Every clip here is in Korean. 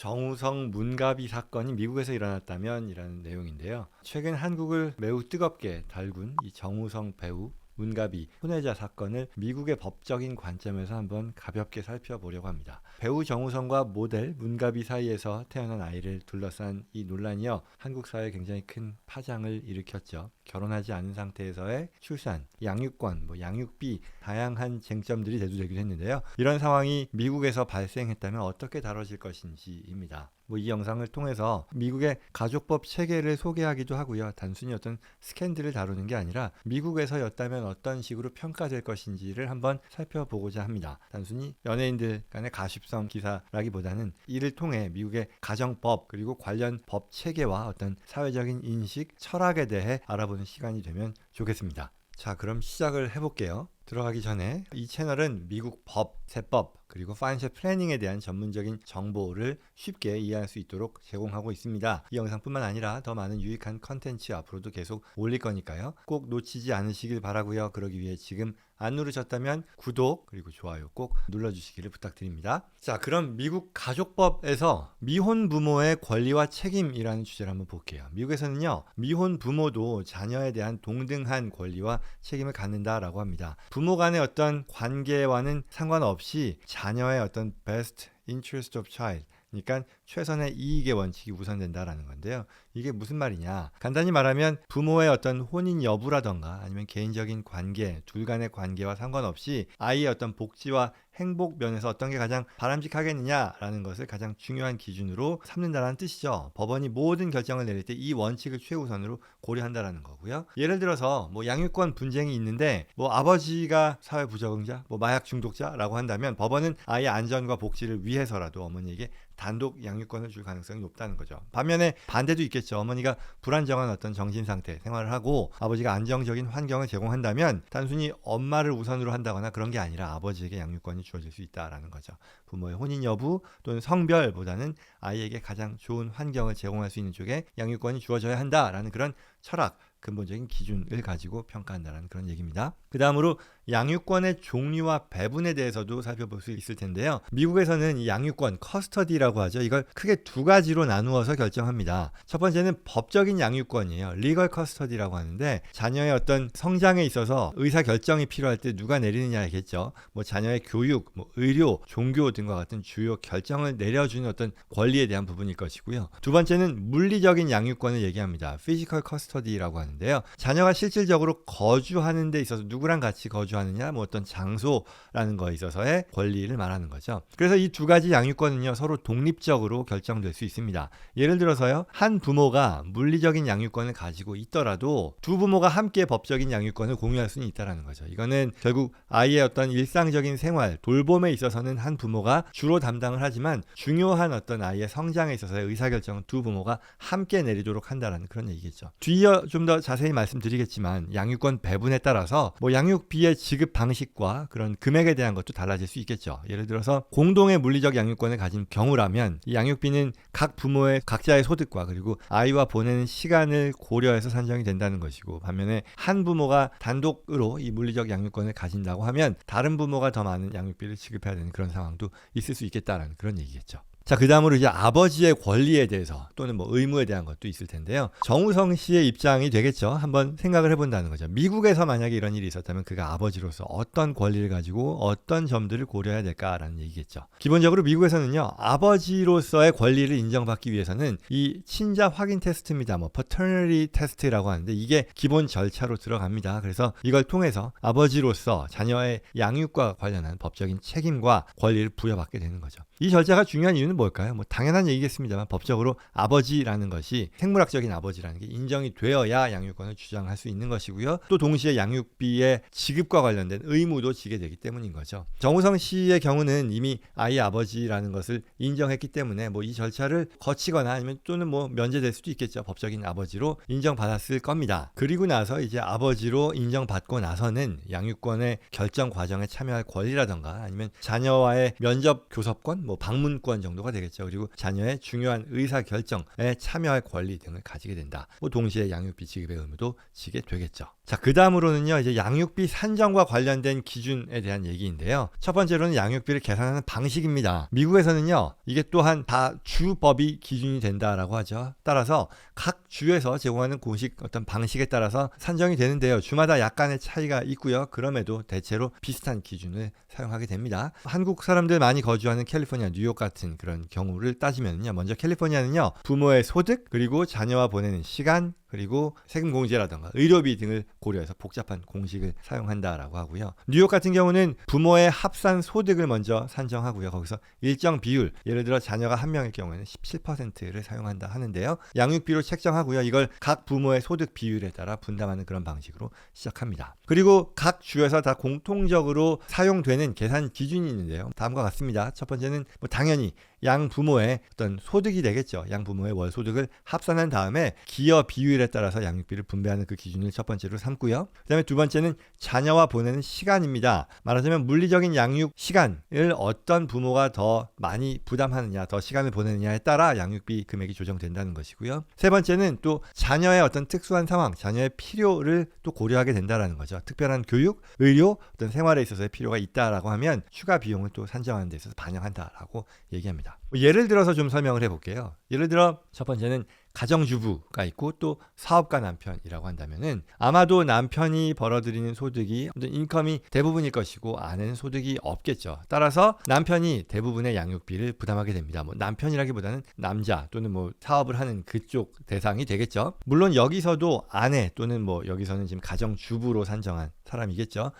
정우성 문가비 사건이 미국에서 일어났다면 이라는 내용인데요. 최근 한국을 매우 뜨겁게 달군 이 정우성 배우 문가비 손해자 사건을 미국의 법적인 관점에서 한번 가볍게 살펴보려고 합니다. 배우 정우성과 모델 문가비 사이에서 태어난 아이를 둘러싼 이 논란이요, 한국 사회에 굉장히 큰 파장을 일으켰죠. 결혼하지 않은 상태에서의 출산, 양육권, 양육비 다양한 쟁점들이 대두되기도 했는데요. 이런 상황이 미국에서 발생했다면 어떻게 다뤄질 것인지입니다. 이 영상을 통해서 미국의 가족법 체계를 소개하기도 하고요. 단순히 어떤 스캔들을 다루는 게 아니라 미국에서였다면 어떤 식으로 평가될 것인지를 한번 살펴보고자 합니다. 단순히 연예인들 간의 가십성 기사라기보다는 이를 통해 미국의 가정법 그리고 관련 법 체계와 어떤 사회적인 인식, 철학에 대해 알아보는 시간이 되면 좋겠습니다. 자, 그럼 시작을 해볼게요. 들어가기 전에 이 채널은 미국 법, 세법, 그리고 파이낸셜 플래닝에 대한 전문적인 정보를 쉽게 이해할 수 있도록 제공하고 있습니다. 이 영상뿐만 아니라 더 많은 유익한 컨텐츠 앞으로도 계속 올릴 거니까요. 꼭 놓치지 않으시길 바라고요. 그러기 위해 지금 안 누르셨다면 구독 그리고 좋아요 꼭 눌러주시기를 부탁드립니다. 자, 그럼 미국 가족법에서 미혼 부모의 권리와 책임이라는 주제를 한번 볼게요. 미국에서는요, 미혼 부모도 자녀에 대한 동등한 권리와 책임을 갖는다라고 합니다. 부모 간의 어떤 관계와는 상관없이 자녀의 어떤 best interest of child, 그러니까 최선의 이익의 원칙이 우선된다라는 건데요. 이게 무슨 말이냐? 간단히 말하면 부모의 어떤 혼인 여부라던가 아니면 개인적인 관계, 둘 간의 관계와 상관없이 아이의 어떤 복지와 행복 면에서 어떤 게 가장 바람직하겠느냐라는 것을 가장 중요한 기준으로 삼는다는 뜻이죠. 법원이 모든 결정을 내릴 때 이 원칙을 최우선으로 고려한다라는 거고요. 예를 들어서 양육권 분쟁이 있는데 아버지가 사회 부적응자, 마약 중독자라고 한다면 법원은 아이의 안전과 복지를 위해서라도 어머니에게 단독 양육권을 줄 가능성이 높다는 거죠. 반면에 반대도 있겠죠. 어머니가 불안정한 어떤 정신 상태 생활을 하고 아버지가 안정적인 환경을 제공한다면 단순히 엄마를 우선으로 한다거나 그런 게 아니라 아버지에게 양육권이 주어질 수 있다라는 거죠. 부모의 혼인 여부 또는 성별보다는 아이에게 가장 좋은 환경을 제공할 수 있는 쪽에 양육권이 주어져야 한다라는 그런 철학, 근본적인 기준을 가지고 평가한다는 그런 얘기입니다. 그 다음으로 양육권의 종류와 배분에 대해서도 살펴볼 수 있을 텐데요. 미국에서는 이 양육권, 커스터디라고 하죠. 이걸 크게 두 가지로 나누어서 결정합니다. 첫 번째는 법적인 양육권이에요. 리걸 커스터디라고 하는데 자녀의 어떤 성장에 있어서 의사 결정이 필요할 때 누가 내리느냐겠죠. 자녀의 교육, 의료, 종교 등과 같은 주요 결정을 내려주는 어떤 권리에 대한 부분일 것이고요. 두 번째는 물리적인 양육권을 얘기합니다. 피지컬 커스터디라고 하는데요. 자녀가 실질적으로 거주하는 데 있어서 누구랑 같이 거주하느냐, 어떤 장소라는 거에 있어서의 권리를 말하는 거죠. 그래서 이 두 가지 양육권은요, 서로 독립적으로 결정될 수 있습니다. 예를 들어서요, 한 부모가 물리적인 양육권을 가지고 있더라도 두 부모가 함께 법적인 양육권을 공유할 수는 있다는 거죠. 이거는 결국 아이의 어떤 일상적인 생활, 돌봄에 있어서는 한 부모가 주로 담당을 하지만 중요한 어떤 아이의 성장에 있어서의 의사결정은 두 부모가 함께 내리도록 한다는 그런 얘기겠죠. 뒤이어 좀 더 자세히 말씀드리겠지만 양육권 배분에 따라서 양육비의 지급 방식과 그런 금액에 대한 것도 달라질 수 있겠죠. 예를 들어서 공동의 물리적 양육권을 가진 경우라면 이 양육비는 각 부모의 각자의 소득과 그리고 아이와 보내는 시간을 고려해서 산정이 된다는 것이고, 반면에 한 부모가 단독으로 이 물리적 양육권을 가진다고 하면 다른 부모가 더 많은 양육비를 지급해야 되는 그런 상황도 있을 수 있겠다라는 그런 얘기겠죠. 자, 그 다음으로 이제 아버지의 권리에 대해서 또는 의무에 대한 것도 있을 텐데요. 정우성 씨의 입장이 되겠죠. 한번 생각을 해본다는 거죠. 미국에서 만약에 이런 일이 있었다면 그가 아버지로서 어떤 권리를 가지고 어떤 점들을 고려해야 될까라는 얘기겠죠. 기본적으로 미국에서는요, 아버지로서의 권리를 인정받기 위해서는 이 친자 확인 테스트입니다. paternity test라고 하는데 이게 기본 절차로 들어갑니다. 그래서 이걸 통해서 아버지로서 자녀의 양육과 관련한 법적인 책임과 권리를 부여받게 되는 거죠. 이 절차가 중요한 이유는 뭘까요? 당연한 얘기겠습니다만 법적으로 아버지라는 것이 생물학적인 아버지라는 게 인정이 되어야 양육권을 주장할 수 있는 것이고요. 또 동시에 양육비의 지급과 관련된 의무도 지게 되기 때문인 거죠. 정우성 씨의 경우는 이미 아이의 아버지라는 것을 인정했기 때문에 이 절차를 거치거나 아니면 또는 면제될 수도 있겠죠. 법적인 아버지로 인정받았을 겁니다. 그리고 나서 이제 아버지로 인정받고 나서는 양육권의 결정 과정에 참여할 권리라던가 아니면 자녀와의 면접 교섭권, 방문권 정도 정도가 되겠죠. 그리고 자녀의 중요한 의사 결정에 참여할 권리 등을 가지게 된다. 동시에 양육비 지급의 의무도 지게 되겠죠. 자, 그 다음으로는요, 이제 양육비 산정과 관련된 기준에 대한 얘기인데요. 첫 번째로는 양육비를 계산하는 방식입니다. 미국에서는요, 이게 또한 다 주법이 기준이 된다라고 하죠. 따라서 각 주에서 제공하는 공식 어떤 방식에 따라서 산정이 되는데요. 주마다 약간의 차이가 있고요. 그럼에도 대체로 비슷한 기준을 사용하게 됩니다. 한국 사람들 많이 거주하는 캘리포니아, 뉴욕 같은 그런 경우를 따지면요. 먼저 캘리포니아는요, 부모의 소득, 그리고 자녀와 보내는 시간, 그리고 세금 공제라든가 의료비 등을 고려해서 복잡한 공식을 사용한다라고 하고요. 뉴욕 같은 경우는 부모의 합산 소득을 먼저 산정하고요. 거기서 일정 비율, 예를 들어 자녀가 한 명일 경우에는 17%를 사용한다 하는데요. 양육비로 책정하고요. 이걸 각 부모의 소득 비율에 따라 분담하는 그런 방식으로 시작합니다. 그리고 각 주에서 다 공통적으로 사용되는 계산 기준이 있는데요. 다음과 같습니다. 첫 번째는 당연히 양 부모의 어떤 소득이 되겠죠. 양 부모의 월 소득을 합산한 다음에 기여 비율에 따라서 양육비를 분배하는 그 기준을 첫 번째로 삼고요. 그다음에 두 번째는 자녀와 보내는 시간입니다. 말하자면 물리적인 양육 시간을 어떤 부모가 더 많이 부담하느냐, 더 시간을 보내느냐에 따라 양육비 금액이 조정된다는 것이고요. 세 번째는 또 자녀의 어떤 특수한 상황, 자녀의 필요를 또 고려하게 된다는 거죠. 특별한 교육, 의료, 어떤 생활에 있어서의 필요가 있다라고 하면 추가 비용을 또 산정하는 데 있어서 반영한다라고 얘기합니다. 예를 들어서 좀 설명을 해볼게요. 예를 들어 첫 번째는 가정주부가 있고 또 사업가 남편이라고 한다면은 아마도 남편이 벌어들이는 소득이 인컴이 대부분일 것이고 아내는 소득이 없겠죠. 따라서 남편이 대부분의 양육비를 부담하게 됩니다. 남편이라기보다는 남자 또는 사업을 하는 그쪽 대상이 되겠죠. 물론 여기서도 아내 또는 여기서는 지금 가정주부로 산정한 사람이겠죠.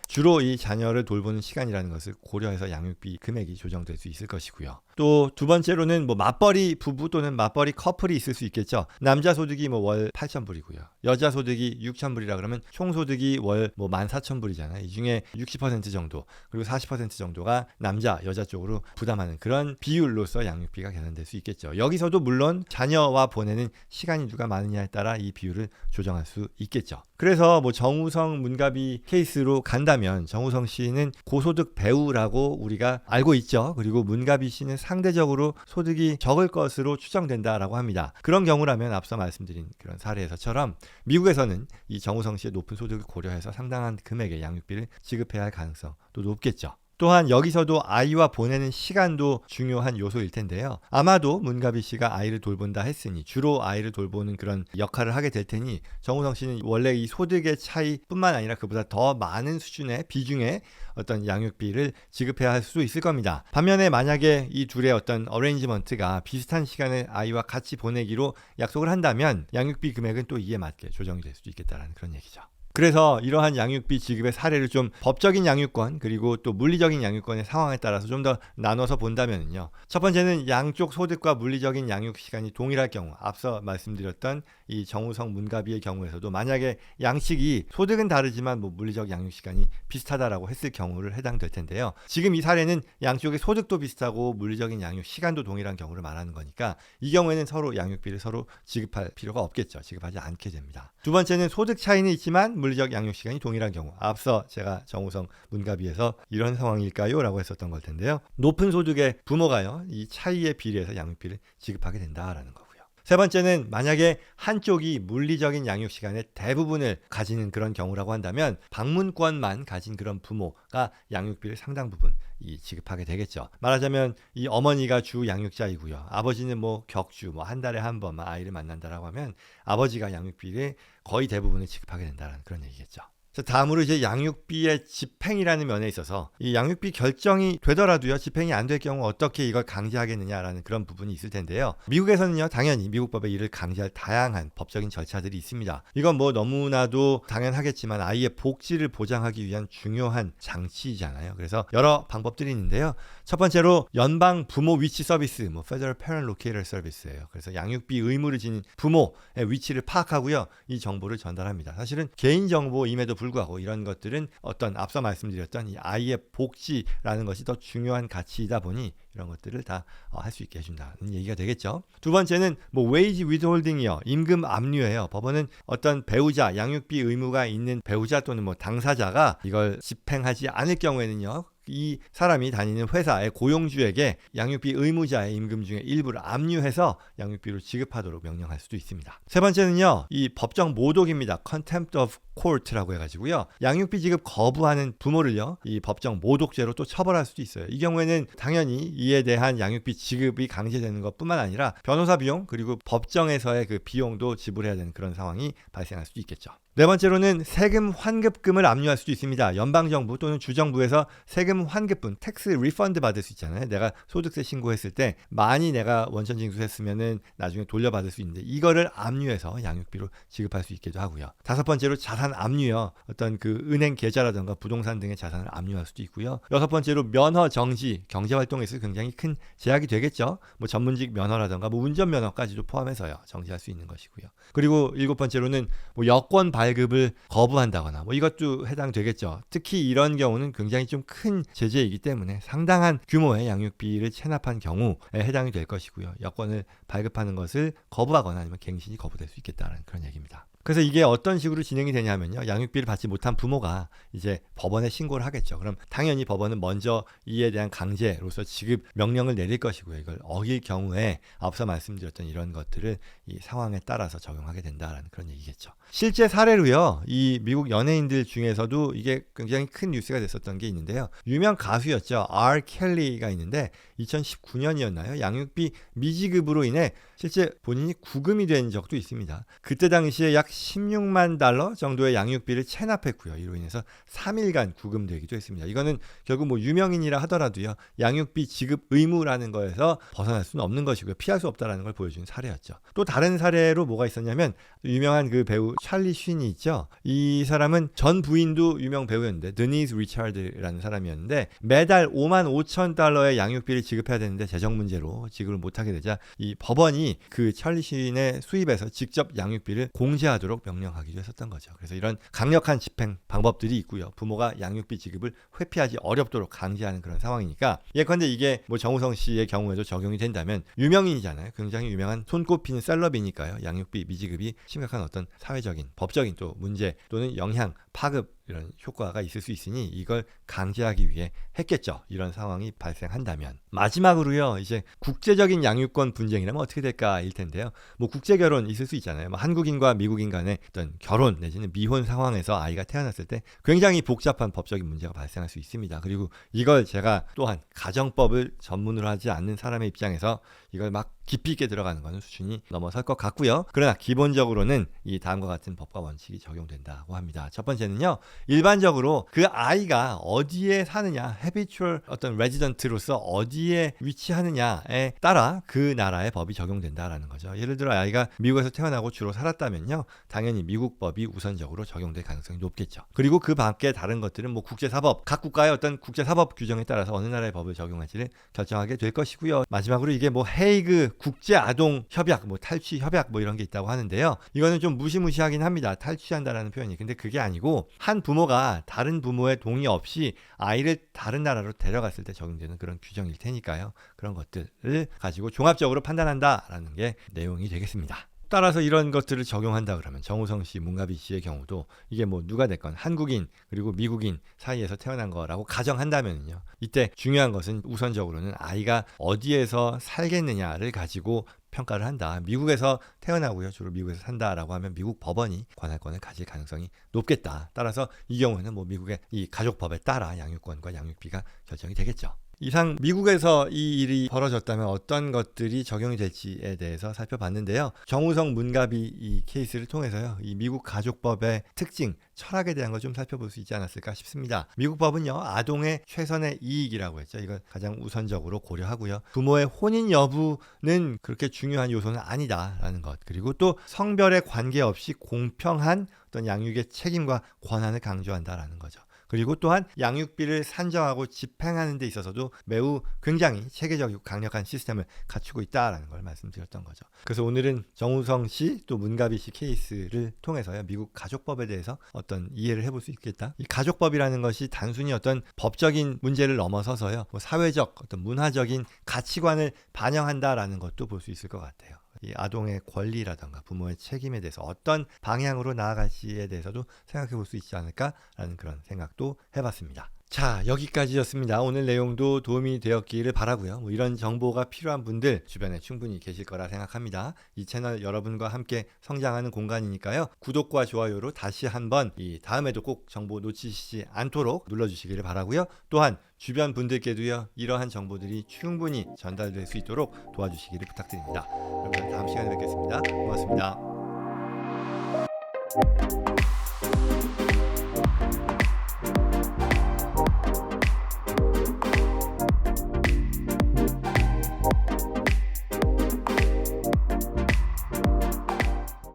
주로 이 자녀를 돌보는 시간이라는 것을 고려해서 양육비 금액이 조정될 수 있을 것이고요. 또 두 번째로는 맞벌이 부부 또는 맞벌이 커플이 있을 수 있겠죠. 남자 소득이 월 8,000불이고요. 여자 소득이 6,000불이라 그러면 총 소득이 월 14,000불이잖아요. 이 중에 60% 정도 그리고 40% 정도가 남자, 여자 쪽으로 부담하는 그런 비율로서 양육비가 계산될 수 있겠죠. 여기서도 물론 자녀와 보내는 시간이 누가 많으냐에 따라 이 비율을 조정할 수 있겠죠. 그래서 정우성 문가비 케이스로 간다면 정우성 씨는 고소득 배우라고 우리가 알고 있죠. 그리고 문가비 씨는 상대적으로 소득이 적을 것으로 추정된다라고 합니다. 그런 경우라면 앞서 말씀드린 그런 사례에서처럼 미국에서는 이 정우성 씨의 높은 소득을 고려해서 상당한 금액의 양육비를 지급해야 할 가능성도 높겠죠. 또한 여기서도 아이와 보내는 시간도 중요한 요소일 텐데요. 아마도 문가비 씨가 아이를 돌본다 했으니 주로 아이를 돌보는 그런 역할을 하게 될 테니 정우성 씨는 원래 이 소득의 차이뿐만 아니라 그보다 더 많은 수준의 비중의 어떤 양육비를 지급해야 할 수도 있을 겁니다. 반면에 만약에 이 둘의 어떤 어레인지먼트가 비슷한 시간을 아이와 같이 보내기로 약속을 한다면 양육비 금액은 또 이에 맞게 조정이 될 수도 있겠다라는 그런 얘기죠. 그래서 이러한 양육비 지급의 사례를 좀 법적인 양육권 그리고 또 물리적인 양육권의 상황에 따라서 좀 더 나눠서 본다면요. 첫 번째는 양쪽 소득과 물리적인 양육 시간이 동일할 경우, 앞서 말씀드렸던 이 정우성 문가비의 경우에서도 만약에 양측이 소득은 다르지만 물리적 양육 시간이 비슷하다라고 했을 경우를 해당될 텐데요. 지금 이 사례는 양쪽의 소득도 비슷하고 물리적인 양육 시간도 동일한 경우를 말하는 거니까 이 경우에는 서로 양육비를 서로 지급할 필요가 없겠죠. 지급하지 않게 됩니다. 두 번째는 소득 차이는 있지만 물리적 양육 시간이 동일한 경우, 앞서 제가 정우성 문가비에서 이런 상황일까요? 라고 했었던 걸 텐데요. 높은 소득의 부모가요, 이 차이에 비례해서 양육비를 지급하게 된다라는 거고요. 세 번째는 만약에 한쪽이 물리적인 양육 시간의 대부분을 가지는 그런 경우라고 한다면 방문권만 가진 그런 부모가 양육비를 상당 부분 지급하게 되겠죠. 말하자면 이 어머니가 주 양육자이고요. 아버지는 격주 한 달에 한 번만 아이를 만난다라고 하면 아버지가 양육비를 거의 대부분을 지급하게 된다는 그런 얘기겠죠. 자, 다음으로 이제 양육비의 집행이라는 면에 있어서 이 양육비 결정이 되더라도요, 집행이 안 될 경우 어떻게 이걸 강제하겠느냐라는 그런 부분이 있을 텐데요. 미국에서는요, 당연히 미국 법에 이를 강제할 다양한 법적인 절차들이 있습니다. 이건 너무나도 당연하겠지만 아이의 복지를 보장하기 위한 중요한 장치이잖아요. 그래서 여러 방법들이 있는데요. 첫 번째로 연방 부모 위치 서비스, Federal Parent Locator Service예요. 그래서 양육비 의무를 지닌 부모의 위치를 파악하고요, 이 정보를 전달합니다. 사실은 개인 정보임에도 불구하고 이런 것들은 어떤 앞서 말씀드렸던 이 아이의 복지라는 것이 더 중요한 가치이다 보니 이런 것들을 다 할 수 있게 해준다는 얘기가 되겠죠. 두 번째는 wage withholding이요, 임금 압류예요. 법원은 어떤 배우자, 양육비 의무가 있는 배우자 또는 당사자가 이걸 집행하지 않을 경우에는요, 이 사람이 다니는 회사의 고용주에게 양육비 의무자의 임금 중에 일부를 압류해서 양육비로 지급하도록 명령할 수도 있습니다. 세 번째는요, 이 법정 모독입니다. Contempt of Court라고 해가지고요, 양육비 지급 거부하는 부모를요, 이 법정 모독죄로 또 처벌할 수도 있어요. 이 경우에는 당연히 이에 대한 양육비 지급이 강제되는 것뿐만 아니라 변호사 비용 그리고 법정에서의 그 비용도 지불해야 되는 그런 상황이 발생할 수도 있겠죠. 네 번째로는 세금 환급금을 압류할 수도 있습니다. 연방정부 또는 주정부에서 세금 환급분, 텍스 리펀드 받을 수 있잖아요. 내가 소득세 신고했을 때 많이 내가 원천 징수했으면은 나중에 돌려받을 수 있는데 이거를 압류해서 양육비로 지급할 수 있기도 하고요. 다섯 번째로 자산 압류요. 어떤 그 은행 계좌라든가 부동산 등의 자산을 압류할 수도 있고요. 여섯 번째로 면허 정지, 경제활동에 있어서 굉장히 큰 제약이 되겠죠. 뭐 전문직 면허라든가 뭐 운전면허까지도 포함해서요. 정지할 수 있는 것이고요. 그리고 일곱 번째로는 뭐 여권 발급을 거부한다거나 뭐 이것도 해당되겠죠. 특히 이런 경우는 굉장히 좀 큰 제재이기 때문에 상당한 규모의 양육비를 체납한 경우에 해당이 될 것이고요. 여권을 발급하는 것을 거부하거나 아니면 갱신이 거부될 수 있겠다는 그런 얘기입니다. 그래서 이게 어떤 식으로 진행이 되냐면요, 양육비를 받지 못한 부모가 이제 법원에 신고를 하겠죠. 그럼 당연히 법원은 먼저 이에 대한 강제로서 지급 명령을 내릴 것이고요. 이걸 어길 경우에 앞서 말씀드렸던 이런 것들을 이 상황에 따라서 적용하게 된다라는 그런 얘기겠죠. 실제 사례로요, 이 미국 연예인들 중에서도 이게 굉장히 큰 뉴스가 됐었던 게 있는데요. 유명 가수였죠. R. 켈리가 있는데 2019년이었나요? 양육비 미지급으로 인해 실제 본인이 구금이 된 적도 있습니다. 그때 당시에 약 16만 달러 정도의 양육비를 체납했고요. 이로 인해서 3일간 구금되기도 했습니다. 이거는 결국 뭐 유명인이라 하더라도요, 양육비 지급 의무라는 거에서 벗어날 수는 없는 것이고요. 피할 수 없다라는 걸 보여주는 사례였죠. 또 다른 사례로 뭐가 있었냐면 유명한 그 배우 찰리 쉰이 있죠. 이 사람은 전 부인도 유명 배우였는데 드니스 리차드라는 사람이었는데 매달 5만 5천 달러의 양육비를 지급해야 되는데 재정 문제로 지급을 못하게 되자 이 법원이 그 찰리 쉰의 수입에서 직접 양육비를 공제하도록 명령하기도 했었던 거죠. 그래서 이런 강력한 집행 방법들이 있고요. 부모가 양육비 지급을 회피하지 어렵도록 강제하는 그런 상황이니까, 예컨대 이게 뭐 정우성 씨의 경우에도 적용이 된다면 유명인이잖아요. 굉장히 유명한 손꼽히는 셀럽이니까요. 양육비 미지급이 심각한 어떤 사회적인, 법적인 또 문제 또는 영향, 파급 이런 효과가 있을 수 있으니 이걸 강제하기 위해 했겠죠. 이런 상황이 발생한다면. 마지막으로요, 이제 국제적인 양육권 분쟁이라면 어떻게 될까일 텐데요. 뭐 국제 결혼 있을 수 있잖아요. 뭐 한국인과 미국인 간의 어떤 결혼 내지는 미혼 상황에서 아이가 태어났을 때 굉장히 복잡한 법적인 문제가 발생할 수 있습니다. 그리고 이걸 제가 또한 가정법을 전문으로 하지 않는 사람의 입장에서 이걸 막 깊이 있게 들어가는 것은 수준이 넘어설 것 같고요. 그러나 기본적으로는 이 다음과 같은 법과 원칙이 적용된다고 합니다. 첫 번째는요, 일반적으로 그 아이가 어디에 사느냐, habitual 어떤 resident로서 어디에 위치하느냐에 따라 그 나라의 법이 적용된다라는 거죠. 예를 들어 아이가 미국에서 태어나고 주로 살았다면요, 당연히 미국 법이 우선적으로 적용될 가능성이 높겠죠. 그리고 그 밖에 다른 것들은 뭐 국제사법, 각 국가의 어떤 국제사법 규정에 따라서 어느 나라의 법을 적용할지를 결정하게 될 것이고요. 마지막으로 이게 뭐 헤이그 국제아동협약, 뭐 탈취협약 뭐 이런 게 있다고 하는데요. 이거는 좀 무시무시하긴 합니다. 탈취한다라는 표현이. 근데 그게 아니고 한 부모가 다른 부모의 동의 없이 아이를 다른 나라로 데려갔을 때 적용되는 그런 규정일 테니까요. 그런 것들을 가지고 종합적으로 판단한다라는 게 내용이 되겠습니다. 따라서 이런 것들을 적용한다 그러면 정우성 씨, 문가비 씨의 경우도 이게 뭐 누가 됐건 한국인 그리고 미국인 사이에서 태어난 거라고 가정한다면요, 이때 중요한 것은 우선적으로는 아이가 어디에서 살겠느냐를 가지고 평가를 한다. 미국에서 태어나고요, 주로 미국에서 산다라고 하면 미국 법원이 관할권을 가질 가능성이 높겠다. 따라서 이 경우에는 뭐 미국의 이 가족법에 따라 양육권과 양육비가 결정이 되겠죠. 이상 미국에서 이 일이 벌어졌다면 어떤 것들이 적용이 될지에 대해서 살펴봤는데요. 정우성 문가비 이 케이스를 통해서요, 이 미국 가족법의 특징, 철학에 대한 걸 좀 살펴볼 수 있지 않았을까 싶습니다. 미국 법은요, 아동의 최선의 이익이라고 했죠. 이걸 가장 우선적으로 고려하고요. 부모의 혼인 여부는 그렇게 중요한 요소는 아니다라는 것. 그리고 또 성별에 관계없이 공평한 어떤 양육의 책임과 권한을 강조한다라는 거죠. 그리고 또한 양육비를 산정하고 집행하는 데 있어서도 매우 굉장히 체계적이고 강력한 시스템을 갖추고 있다라는 걸 말씀드렸던 거죠. 그래서 오늘은 정우성 씨 또 문가비 씨 케이스를 통해서요, 미국 가족법에 대해서 어떤 이해를 해볼 수 있겠다. 이 가족법이라는 것이 단순히 어떤 법적인 문제를 넘어서서요, 뭐 사회적 어떤 문화적인 가치관을 반영한다라는 것도 볼 수 있을 것 같아요. 이 아동의 권리라든가 부모의 책임에 대해서 어떤 방향으로 나아갈지에 대해서도 생각해 볼 수 있지 않을까라는 그런 생각도 해봤습니다. 자, 여기까지였습니다. 오늘 내용도 도움이 되었기를 바라고요. 뭐 이런 정보가 필요한 분들 주변에 충분히 계실 거라 생각합니다. 이 채널 여러분과 함께 성장하는 공간이니까요. 구독과 좋아요로 다시 한번 이 다음에도 꼭 정보 놓치시지 않도록 눌러주시기를 바라고요. 또한 주변 분들께도요, 이러한 정보들이 충분히 전달될 수 있도록 도와주시기를 부탁드립니다. 그러면 다음 시간에 뵙겠습니다. 고맙습니다.